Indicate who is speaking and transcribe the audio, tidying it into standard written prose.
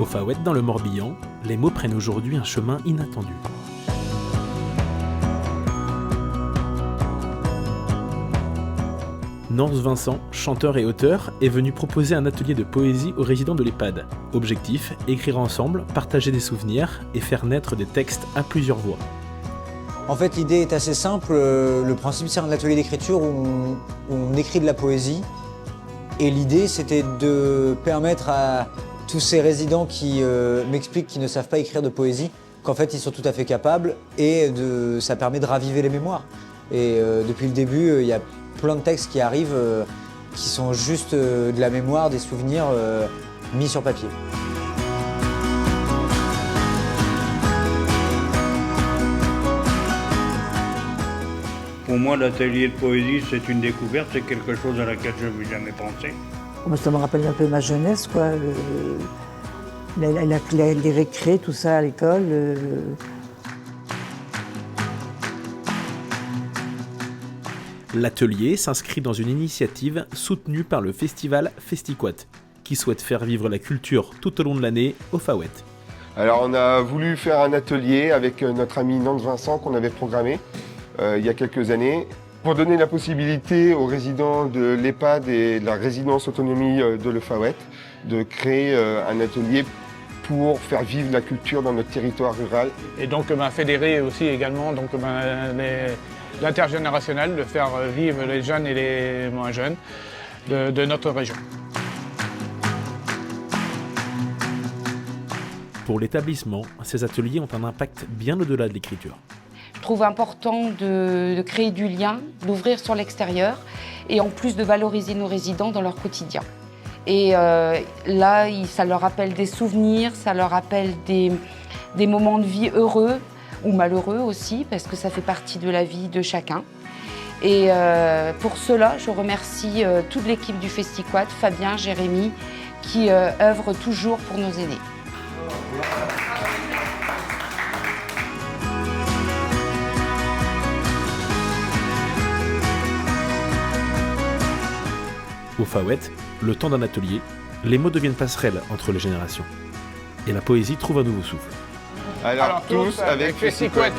Speaker 1: Faouët, dans le Morbihan, les mots prennent aujourd'hui un chemin inattendu. Nance Vincent, chanteur et auteur, est venu proposer un atelier de poésie aux résidents de l'EHPAD. Objectif, écrire ensemble, partager des souvenirs et faire naître des textes à plusieurs voix.
Speaker 2: En fait, l'idée est assez simple. Le principe, c'est un atelier d'écriture où on écrit de la poésie. Et l'idée, c'était de permettre à tous ces résidents qui m'expliquent qu'ils ne savent pas écrire de poésie, qu'en fait, ils sont tout à fait capables et ça permet de raviver les mémoires. Et depuis le début, il y a plein de textes qui arrivent qui sont juste de la mémoire, des souvenirs mis sur papier.
Speaker 3: Pour moi, l'atelier de poésie, c'est une découverte, c'est quelque chose à laquelle je n'avais jamais pensé.
Speaker 4: Ça me rappelle un peu ma jeunesse, quoi. Les récrés, tout ça à l'école.
Speaker 1: L'atelier s'inscrit dans une initiative soutenue par le festival Festiquat, qui souhaite faire vivre la culture tout au long de l'année au Faouët.
Speaker 5: Alors on a voulu faire un atelier avec notre ami Nance Vincent qu'on avait programmé il y a quelques années pour donner la possibilité aux résidents de l'EHPAD et de la résidence autonomie de le Faouët de créer un atelier pour faire vivre la culture dans notre territoire rural.
Speaker 6: Et donc fédérer aussi également l'intergénérationnel, de faire vivre les jeunes et les moins jeunes de notre région.
Speaker 1: Pour l'établissement, ces ateliers ont un impact bien au-delà de l'écriture.
Speaker 7: Je trouve important de créer du lien, d'ouvrir sur l'extérieur et en plus de valoriser nos résidents dans leur quotidien. Et là, ça leur rappelle des souvenirs, ça leur rappelle des moments de vie heureux ou malheureux aussi, parce que ça fait partie de la vie de chacun. Et pour cela, je remercie toute l'équipe du Festiquat, Fabien, Jérémy, qui œuvrent toujours pour nos aînés.
Speaker 1: Au Faouët, le temps d'un atelier, les mots deviennent passerelles entre les générations. Et la poésie trouve un nouveau souffle.
Speaker 5: Alors tous avec Festiquat.